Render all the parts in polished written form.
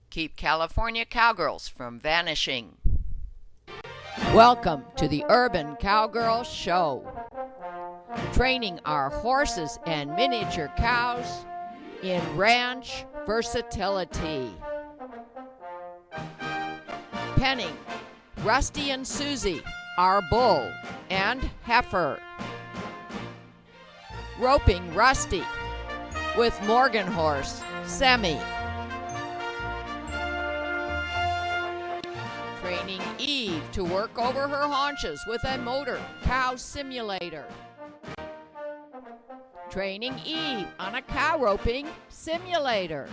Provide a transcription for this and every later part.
Keep California cowgirls from vanishing. Welcome to the Urban Cowgirl Show. Training our horses and miniature cows in ranch versatility. Penning Rusty and Susie, our bull and heifer. Roping Rusty with Morgan horse, Semi. Training Eve to work over her haunches with a motor cow simulator. Training Eve on a cow roping simulator.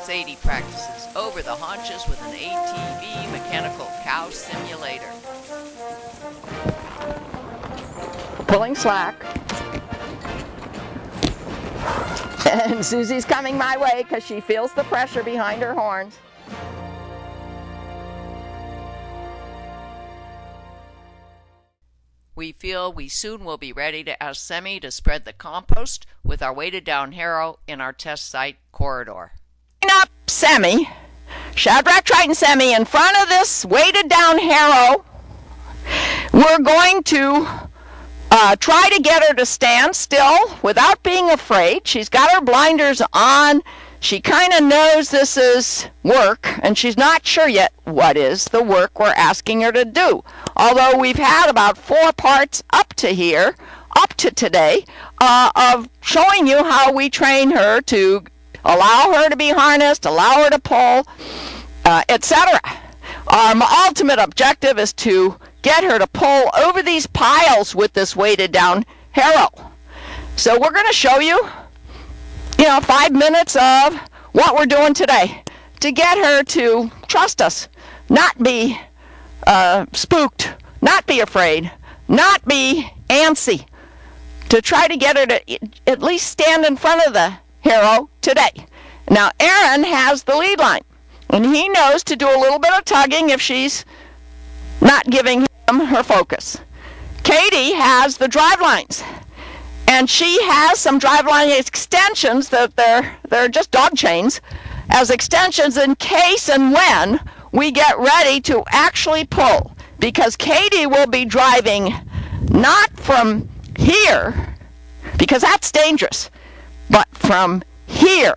Sadie practices over the haunches with an ATV mechanical cow simulator. Pulling slack. And Susie's coming my way because she feels the pressure behind her horns. We feel we soon will be ready to ask Semi to spread the compost with our weighted down harrow in our test site corridor. Line up Semi, Shadrach, Triton, Semi in front of this weighted down harrow. We're going to try to get her to stand still without being afraid. She's got her blinders on. She kind of knows this is work, and she's not sure yet what is the work we're asking her to do. Although we've had about 4 parts up to here, up to today, of showing you how we train her to allow her to be harnessed, allow her to pull, etc. Our ultimate objective is to get her to pull over these piles with this weighted down harrow. So we're going to show you, 5 minutes of what we're doing today to get her to trust us, not be spooked, not be afraid, not be antsy, to try to get her to at least stand in front of the harrow today. Now Aaron has the lead line, and he knows to do a little bit of tugging if she's not giving him her focus. Katie has the drive lines, and she has some driveline extensions that they're just dog chains as extensions in case and when we get ready to actually pull, because Katie will be driving not from here, because that's dangerous, but from here,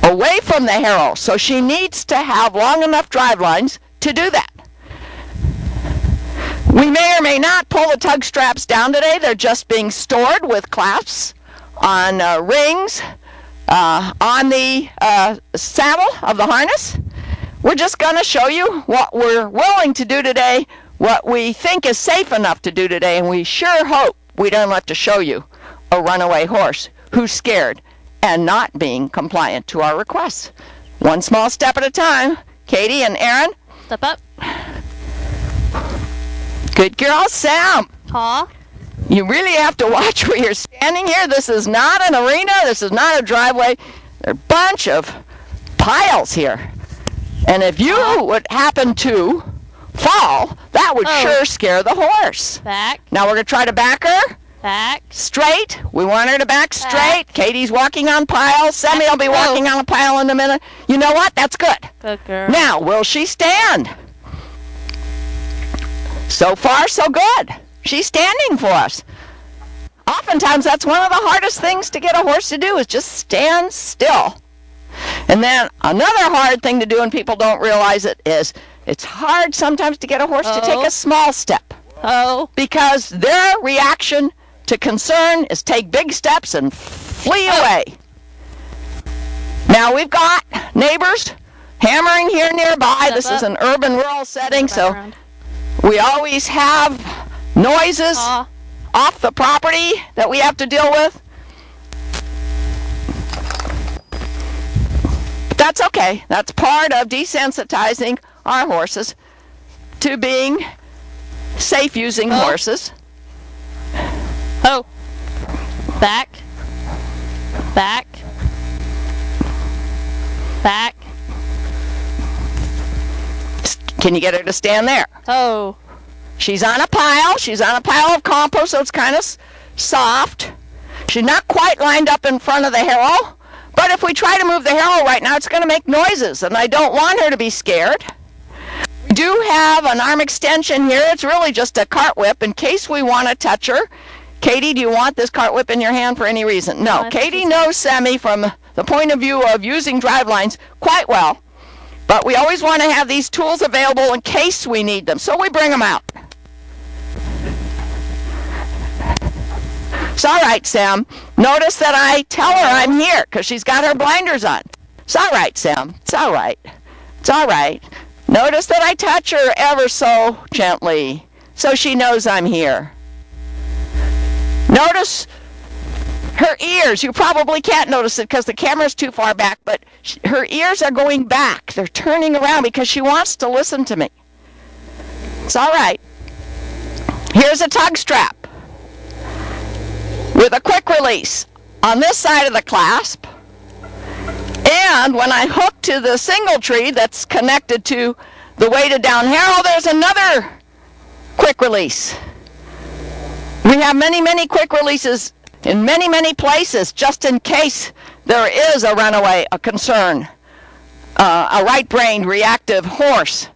away from the harrow. So she needs to have long enough drive lines to do that. We may or may not pull the tug straps down today. They're just being stored with clasps on rings on the saddle of the harness. We're just going to show you what we're willing to do today, what we think is safe enough to do today, and we sure hope we don't have to show you a runaway horse who's scared and not being compliant to our requests. One small step at a time. Katie and Aaron. Step up. Good girl, Sam. Paw. You really have to watch where you're standing here. This is not an arena. This is not a driveway. There are a bunch of piles here. And if you would happen to fall, that would sure scare the horse. Back. Now we're going to try to back her. Back. Straight. We want her to back straight. Katie's walking on piles. Semi will be walking on a pile in a minute. You know what? That's good. Good girl. Now, will she stand? So far, so good. She's standing for us. Oftentimes, that's one of the hardest things to get a horse to do, is just stand still. And then another hard thing to do, and people don't realize it, is it's hard sometimes to get a horse to take a small step. Because their reaction to concern is take big steps and flee away. Now, we've got neighbors hammering here nearby. This is an urban rural setting, so we always have noises off the property that we have to deal with. But that's okay. That's part of desensitizing our horses to being safe using horses. Back. Back. Back. Can you get her to stand there? She's on a pile. She's on a pile of compost, so it's kind of soft. She's not quite lined up in front of the harrow. But if we try to move the harrow right now, it's going to make noises, and I don't want her to be scared. We do have an arm extension here. It's really just a cart whip in case we want to touch her. Katie, do you want this cart whip in your hand for any reason? No. Katie knows Sammy from the point of view of using drive lines quite well. But we always want to have these tools available in case we need them, so we bring them out. It's all right, Sam. Notice that I tell her I'm here because she's got her blinders on. It's all right, Sam. It's all right. It's all right. Notice that I touch her ever so gently so she knows I'm here. Notice her ears. You probably can't notice it because the camera's too far back, but her ears are going back. They're turning around because she wants to listen to me. It's all right. Here's a tug strap with a quick release on this side of the clasp. And when I hook to the single tree that's connected to the weighted down harrow, there's another quick release. We have many, many quick releases in many, many places just in case there is a runaway, a concern, a right-brained reactive horse.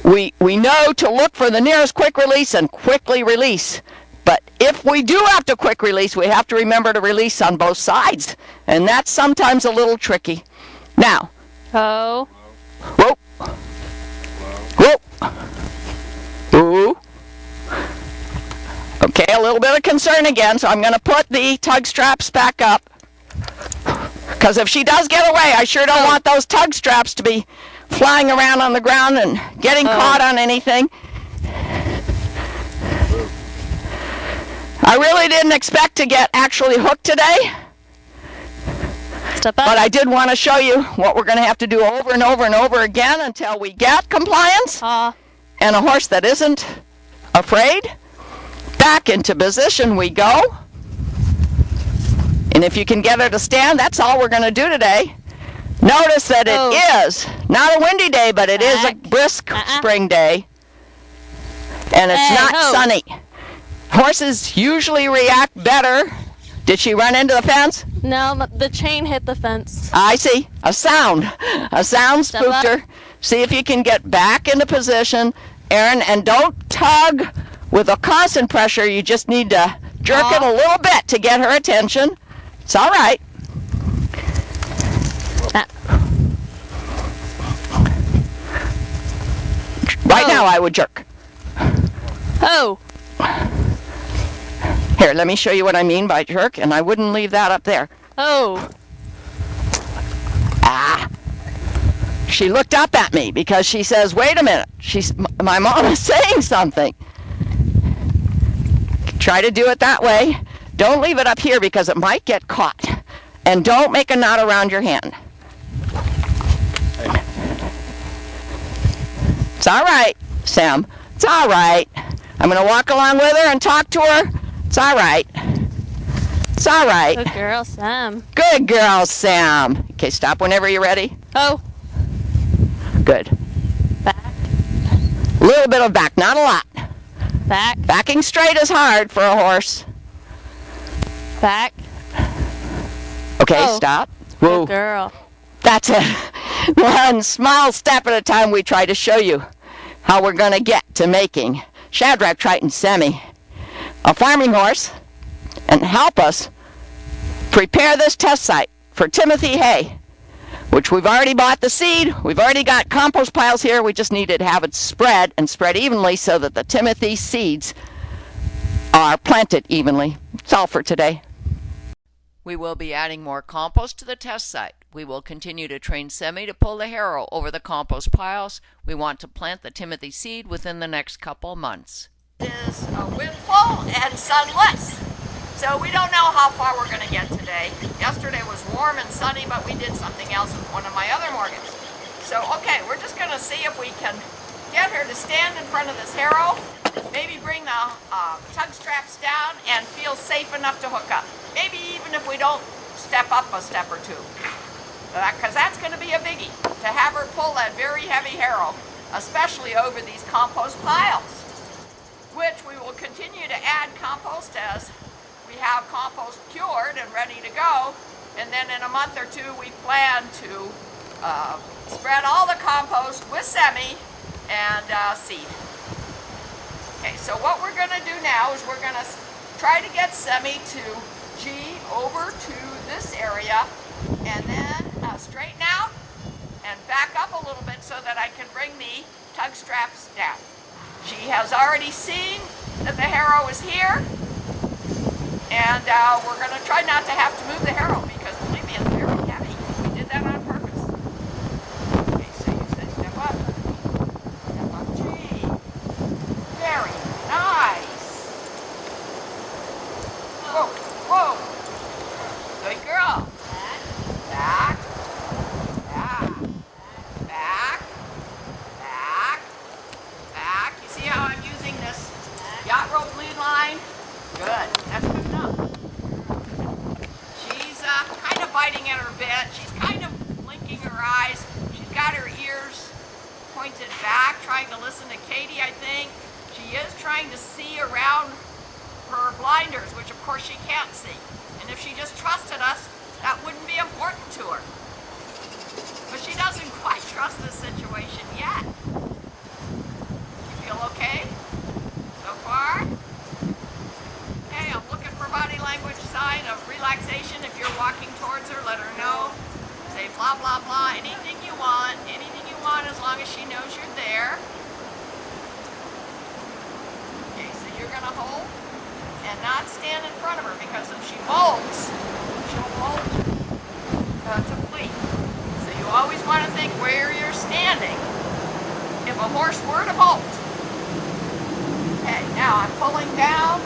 We know to look for the nearest quick release and quickly release. But if we do have to quick release, we have to remember to release on both sides. And that's sometimes a little tricky. Now. Oh. Whoa. Whoa. Ooh. Okay, a little bit of concern again, so I'm going to put the tug straps back up. Because if she does get away, I sure don't want those tug straps to be flying around on the ground and getting caught on anything. I really didn't expect to get actually hooked today. Step up. But I did want to show you what we're going to have to do over and over and over again until we get compliance. And a horse that isn't afraid. Back into position we go. And if you can get her to stand, that's all we're going to do today. Notice that it is not a windy day, but it is a brisk spring day. And it's not sunny. Horses usually react better. Did she run into the fence? No, the chain hit the fence. I see. A sound. A sound spooked her. See if you can get back into position, Erin, and don't tug with a constant pressure. You just need to jerk it a little bit to get her attention. It's all right. Right now I would jerk. Oh. Here, let me show you what I mean by jerk, and I wouldn't leave that up there. Oh. She looked up at me because she says, wait a minute, my mom is saying something. Try to do it that way. Don't leave it up here because it might get caught. And don't make a knot around your hand. It's all right, Sam. It's all right. I'm going to walk along with her and talk to her. It's all right. It's all right. Good girl, Sam. Good girl, Sam. Okay, stop whenever you're ready. Oh. Good. Back. A little bit of back, not a lot. Back. Backing straight is hard for a horse. Back. Okay, stop. Whoa. Good girl. That's it. One small step at a time. We try to show you how we're going to get to making Shadrach Triton Semi a farming horse and help us prepare this test site for Timothy hay, which we've already bought the seed. We've already got compost piles here. We just needed to have it spread and spread evenly so that the Timothy seeds are planted evenly. That's all for today. We will be adding more compost to the test site. We will continue to train Semi to pull the harrow over the compost piles. We want to plant the Timothy seed within the next couple months. It is a windfall and sunless, so we don't know how far we're going to get today. Yesterday was warm and sunny, but we did something else with one of my other Morgans. So, okay, we're just going to see if we can get her to stand in front of this harrow, maybe bring the tug straps down, and feel safe enough to hook up. Maybe even if we don't step up a step or two. Because that's going to be a biggie, to have her pull that very heavy harrow, especially over these compost piles. which we will continue to add compost as we have compost cured and ready to go. And then in a month or two, we plan to spread all the compost with semi and seed. Okay, so what we're going to do now is we're going to try to get semi to G over to this area and then straighten out and back up a little bit so that I can bring the tug straps down. She has already seen that the Harrow is here, and we're going to try not to have to move the Harrow because, believe me, it's very heavy. We did that on purpose. Okay, so you say step up. Step up, G. Very nice. Whoa, whoa. Good girl. Back. Back. Back. Back. Back. You see how I'm using this yacht rope lead line? Good. That's good enough. She's kind of biting at her bit. She's kind of blinking her eyes. She's got her ears pointed back, trying to listen to Katie, I think. She is trying to see around her blinders, which of course she can't see. And if she just trusted us, that wouldn't be important to her. But she doesn't quite trust this situation yet. You feel okay so far? Okay, I'm looking for body language sign of relaxation. If you're walking towards her, let her know. Say blah, blah, blah, anything you want as long as she knows you're there. Okay, so you're going to hold and not stand in front of her because if she molts, she'll molt to flee. So you always want to think where you're standing if a horse were to bolt. Okay, now I'm pulling down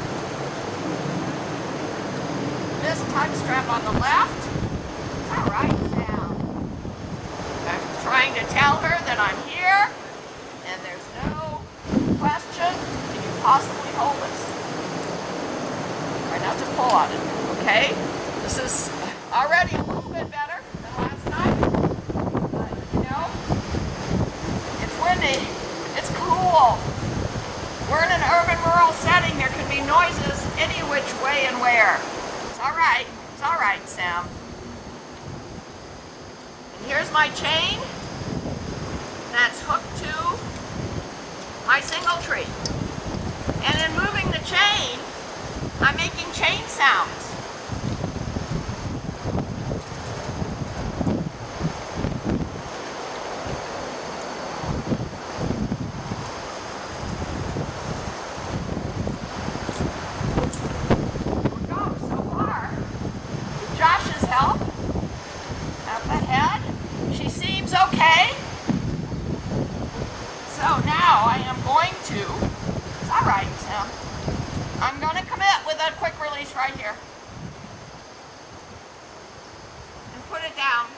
this tug strap on the left. All right, now I'm trying to tell her that I'm here and there's no question. Can you possibly hold this? Try not to pull on it, okay? This is already a little bit better than last night. But, you know, it's windy. It's cool. We're in an urban rural setting. There can be noises any which way and where. It's all right. It's all right, Sam. And here's my chain. That's hooked to my single tree. And in moving the chain, I'm making chain sounds. Okay, so now I am going to, it's all right, Sam, I'm going to commit with a quick release right here and put it down.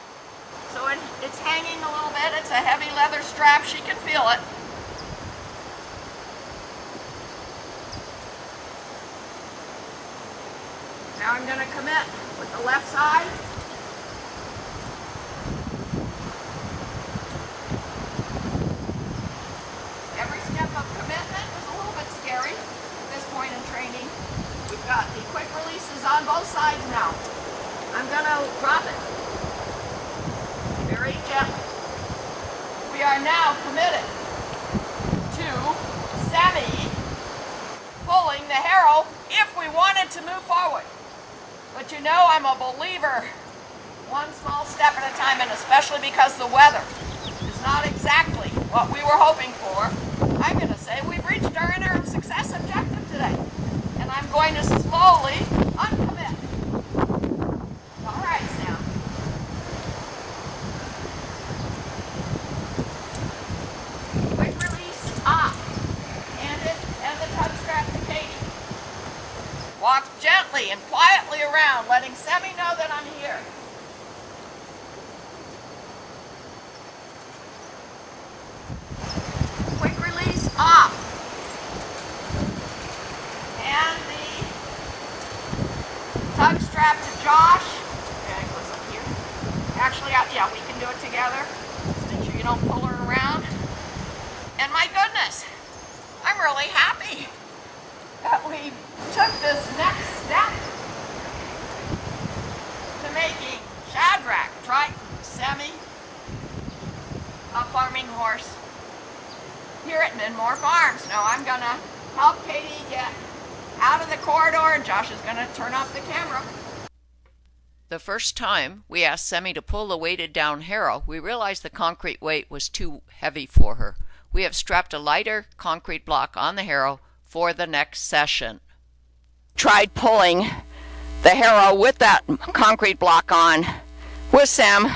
So it's hanging a little bit, it's a heavy leather strap, she can feel it. Now I'm going to commit with the left side. Got the quick releases on both sides now. I'm going to drop it very gently. We are now committed to semi pulling the Harrow if we wanted to move forward. But you know I'm a believer one small step at a time, and especially because the weather is not exactly what we were hoping for. I'm going to say we've reached our interim success objective today. And I'm going to slowly uncommit. All right, Sam. Quick release off. Hand it and the tug strap to Katie. Walk gently and quietly around, letting Sammy know that I'm here. Quick release off. And the tug strap to Josh. Okay, it goes up here. Actually, yeah, we can do it together. Just make sure you don't pull her around. And my goodness, I'm really happy. that we took this next step to making Shadrach, Triton, Semi a farming horse here at Minmore Farms. Now I'm going to help Katie get out of the corridor, and Josh is going to turn off the camera. The first time we asked Semi to pull the weighted down Harrow, we realized the concrete weight was too heavy for her. We have strapped a lighter concrete block on the Harrow for the next session. Tried pulling the Harrow with that concrete block on with Sam,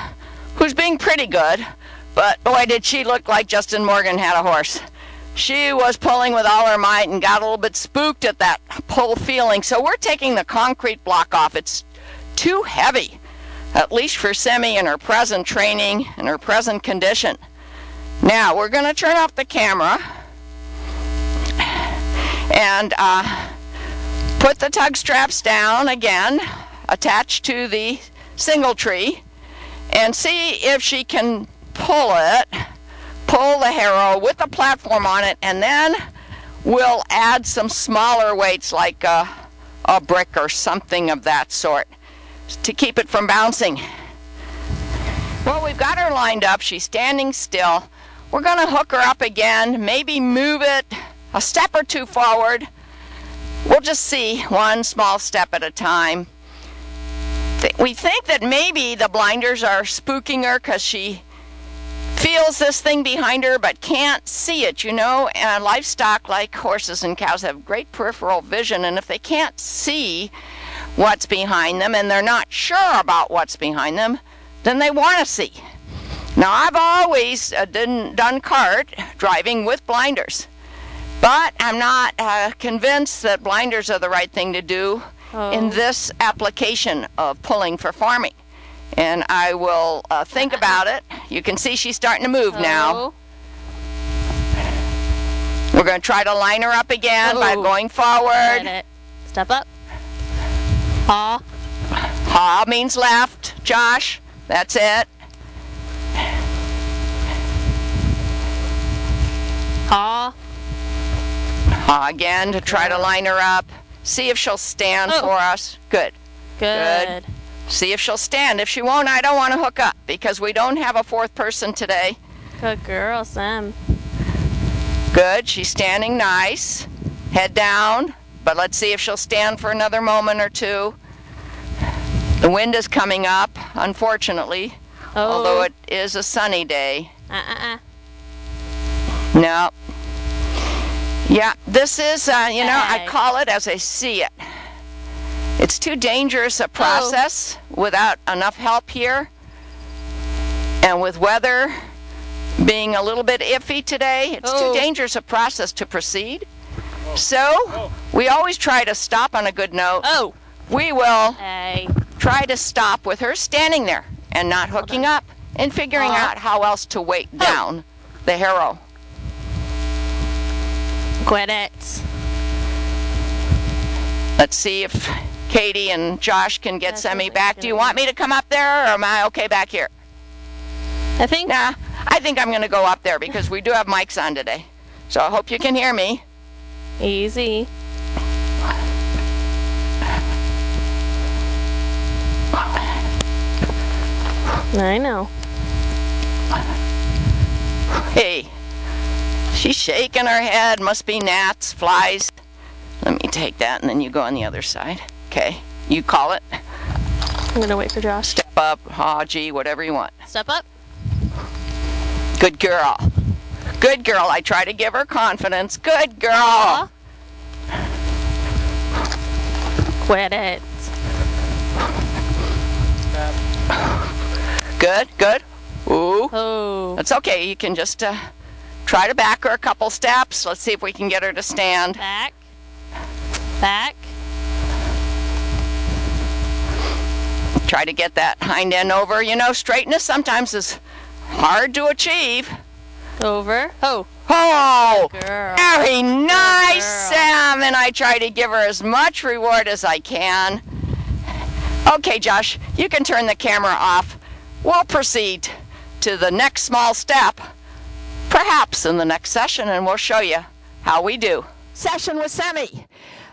who's being pretty good, but boy did she look like Justin Morgan had a horse. She was pulling with all her might and got a little bit spooked at that pull feeling, so we're taking the concrete block off. It's too heavy, at least for Semi in her present training and her present condition. Now we're going to turn off the camera and put the tug straps down again, attached to the single tree, and see if she can pull the Harrow with the platform on it, and then we'll add some smaller weights like a brick or something of that sort to keep it from bouncing. Well, we've got her lined up. She's standing still. We're going to hook her up again, maybe move it a step or two forward. We'll just see, one small step at a time. We think that maybe the blinders are spooking her because she feels this thing behind her but can't see it, you know. And livestock like horses and cows have great peripheral vision, and if they can't see what's behind them and they're not sure about what's behind them, then they want to see. Now, I've always done cart driving with blinders, but I'm not convinced that blinders are the right thing to do in this application of pulling for farming. And I will think about it. You can see she's starting to move now. We're going to try to line her up again by going forward. Step up. Haw. Haw means left, Josh. That's it. Haw. Haw again to try to line her up. See if she'll stand for us. Good. Good. See if she'll stand. If she won't, I don't want to hook up because we don't have a fourth person today. Good girl, Sam. Good. She's standing nice. Head down. But let's see if she'll stand for another moment or two. The wind is coming up, unfortunately, although it is a sunny day. No. Yeah, this is, I call it as I see it. It's too dangerous a process without enough help here. And with weather being a little bit iffy today, it's too dangerous a process to proceed. So, we always try to stop on a good note. We will try to stop with her standing there and not hooking up and figuring out how else to weight down the Harrow. Quit it. Let's see if Katie and Josh can get Semi back. Do you want me to come up there, or am I okay back here? I think I'm going to go up there because we do have mics on today. So I hope you can hear me. Easy. I know. Hey, she's shaking her head. Must be gnats, flies. Let me take that, and then you go on the other side. Okay, you call it. I'm going to wait for Josh. Step up, haw, gee, whatever you want. Step up. Good girl. Good girl. I try to give her confidence. Good girl. Quit it. Good. Ooh. Oh. That's okay. You can just try to back her a couple steps. Let's see if we can get her to stand. Back. Back. Try to get that hind end over. You know, straightness sometimes is hard to achieve. Over. Oh. Oh, Girl. very nice, Girl. Sam. And I try to give her as much reward as I can. Okay, Josh, you can turn the camera off. We'll proceed to the next small step, perhaps in the next session, and we'll show you how we do. session with Semi.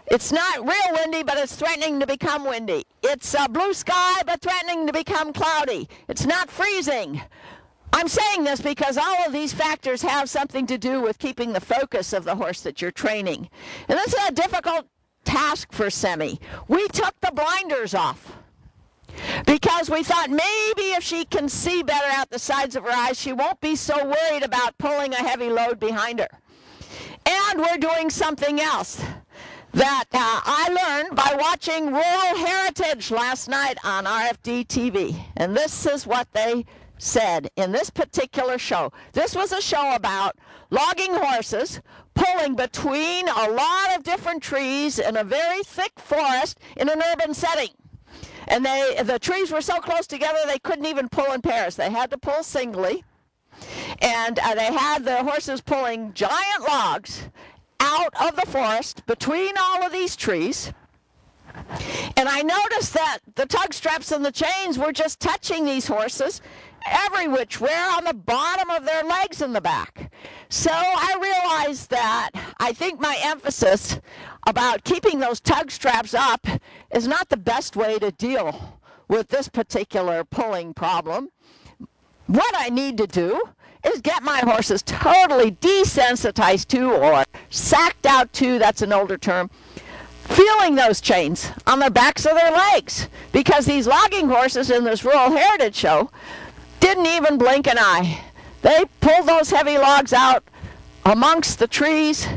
It's not real windy, but it's threatening to become windy. It's blue sky, but threatening to become cloudy. It's not freezing. I'm saying this because all of these factors have something to do with keeping the focus of the horse that you're training. And this is a difficult task for Semi. We took the blinders off because we thought maybe if she can see better out the sides of her eyes, she won't be so worried about pulling a heavy load behind her. And we're doing something else that I learned by watching Rural Heritage last night on RFD TV. And this is what they said in this particular show. This was a show about logging horses pulling between a lot of different trees in a very thick forest in an urban setting. And the trees were so close together they couldn't even pull in pairs. They had to pull singly. And they had the horses pulling giant logs out of the forest between all of these trees. And I noticed that the tug straps and the chains were just touching these horses every which way on the bottom of their legs in the back. So I realized that I think my emphasis about keeping those tug straps up is not the best way to deal with this particular pulling problem. What I need to do is get my horses totally desensitized to, or sacked out to, that's an older term, feeling those chains on the backs of their legs. Because these logging horses in this Rural Heritage show didn't even blink an eye. They pulled those heavy logs out amongst the trees.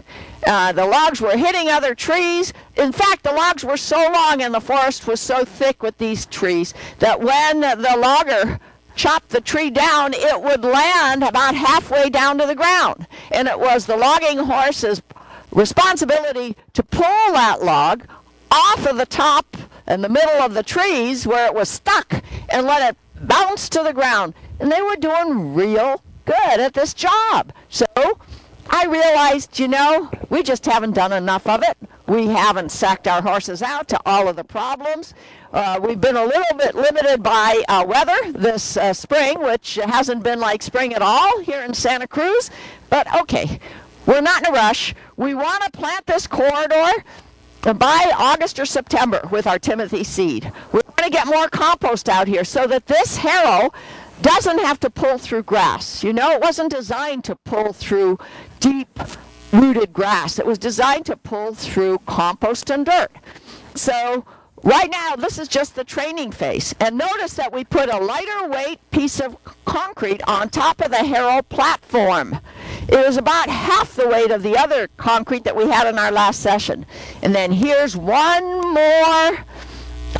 The logs were hitting other trees. In fact, the logs were so long and the forest was so thick with these trees that when the logger chopped the tree down, it would land about halfway down to the ground. And it was the logging horse's responsibility to pull that log off of the top and the middle of the trees where it was stuck and let it bounce to the ground. And they were doing real good at this job. So I realized, we just haven't done enough of it. We haven't sacked our horses out to all of the problems. We've been a little bit limited by weather this spring, which hasn't been like spring at all here in Santa Cruz. But okay, we're not in a rush. We want to plant this corridor by August or September with our Timothy seed. We're going to get more compost out here so that this harrow doesn't have to pull through grass. It wasn't designed to pull through deep-rooted grass. It was designed to pull through compost and dirt. So right now, this is just the training phase. And notice that we put a lighter weight piece of concrete on top of the harrow platform. It was about half the weight of the other concrete that we had in our last session. And then here's one more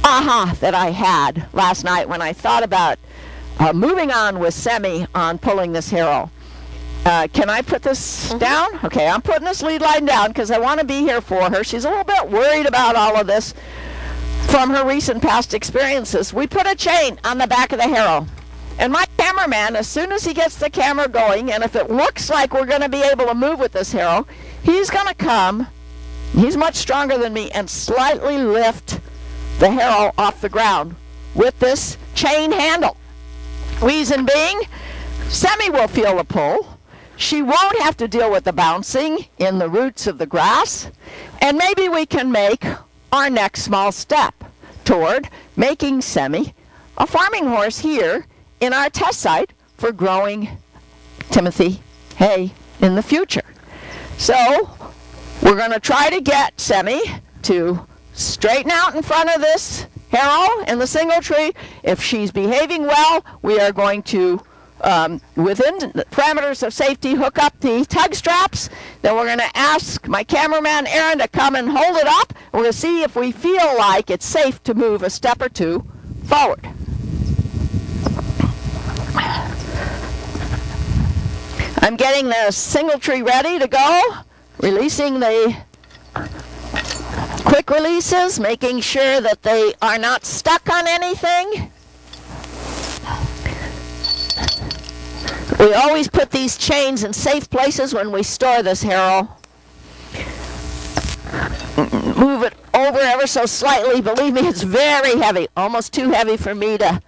aha that I had last night when I thought about moving on with Semi on pulling this harrow. Can I put this down? Okay, I'm putting this lead line down because I want to be here for her. She's a little bit worried about all of this from her recent past experiences. We put a chain on the back of the harrow. And my cameraman, as soon as he gets the camera going, and if it looks like we're going to be able to move with this harrow, he's going to come, he's much stronger than me, and slightly lift the harrow off the ground with this chain handle. Reason being, Semi will feel the pull. She won't have to deal with the bouncing in the roots of the grass. And maybe we can make our next small step toward making Semi a farming horse here in our test site for growing Timothy hay in the future. So we're going to try to get Semi to straighten out in front of this harrow in the single tree. If she's behaving well, we are going to, within the parameters of safety, hook up the tug straps. Then we're going to ask my cameraman, Aaron, to come and hold it up. We're going to see if we feel like it's safe to move a step or two forward. I'm getting the single tree ready to go, releasing the quick releases, making sure that they are not stuck on anything. We always put these chains in safe places when we store this harrow. Move it over ever so slightly. Believe me, it's very heavy, almost too heavy for me to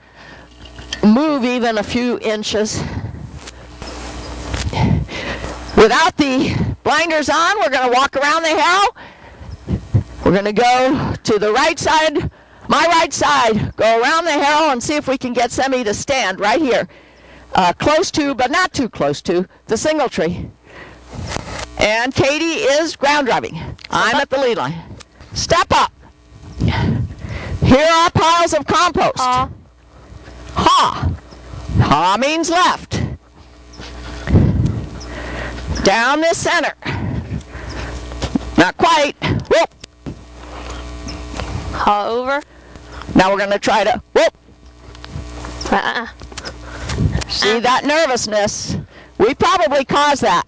move even a few inches. We Without the blinders on, we're going to walk around the harrow. We're going to go to the right side, my right side, go around the harrow and see if we can get Semi to stand right here. Close to, but not too close to, the single tree. And Katie is ground driving. I'm at the lead line. Step up. Here are piles of compost. Ha. Ha. Ha means left. Down the center. Not quite. Whoop. Ha over. Now we're going to try to, whoop. Uh-uh. See that nervousness? We probably caused that.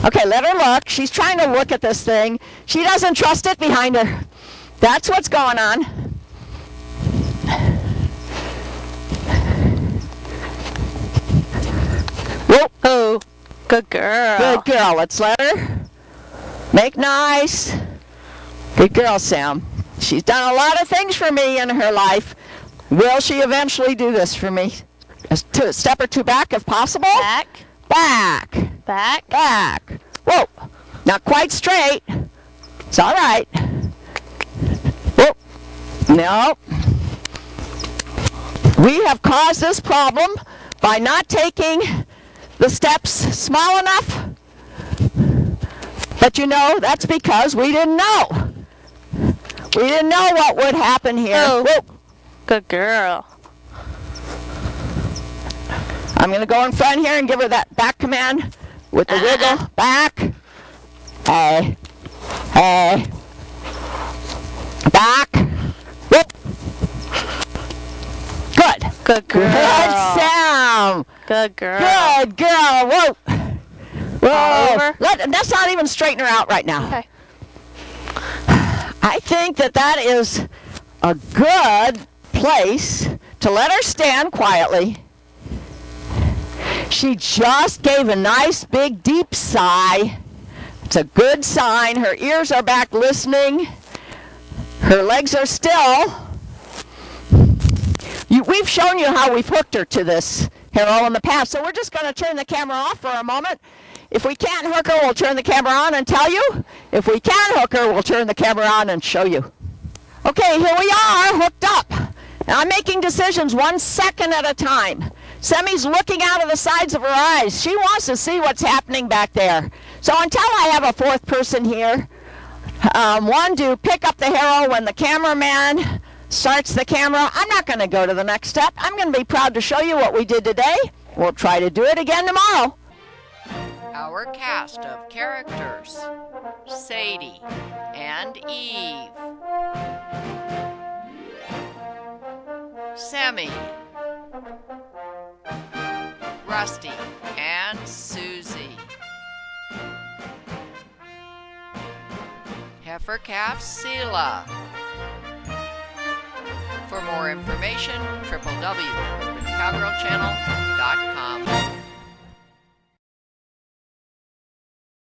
Okay, let her look. She's trying to look at this thing. She doesn't trust it behind her. That's what's going on. Whoop. Oh, good girl. Good girl. Let's let her make nice. Good girl, Sam. She's done a lot of things for me in her life. Will she eventually do this for me? A step or two back if possible. Back. Back. Back. Back. Whoa. Not quite straight. It's all right. Whoa. No. We have caused this problem by not taking the steps small enough. But you know, that's because we didn't know. We didn't know what would happen here. Oh. Whoa. Good girl. I'm going to go in front here and give her that back command with the wiggle. Back. Hey. Hey. Back. Whoop. Good. Good girl. Good, Sam. Good girl. Good girl. Whoa. Whoa. Over. Let's not even straighten her out right now. Okay. I think that is a good place to let her stand quietly. She just gave a nice big deep sigh. It's a good sign. Her ears are back listening. Her legs are still. We've shown you how we've hooked her to this Harrow in the past, so we're just going to turn the camera off for a moment. If we can't hook her, we'll turn the camera on and tell you. If we can hook her, we'll turn the camera on and show you. Okay, here we are, hooked up. And I'm making decisions 1 second at a time. Semi's looking out of the sides of her eyes. She wants to see what's happening back there. So until I have a fourth person here, one to pick up the Harrow when the cameraman starts the camera. I'm not going to go to the next step. I'm going to be proud to show you what we did today. We'll try to do it again tomorrow. Our cast of characters: Sadie and Eve, Sammy, Rusty and Susie, Heifer Calf Sela. For more information, www.cowgirlchannel.com.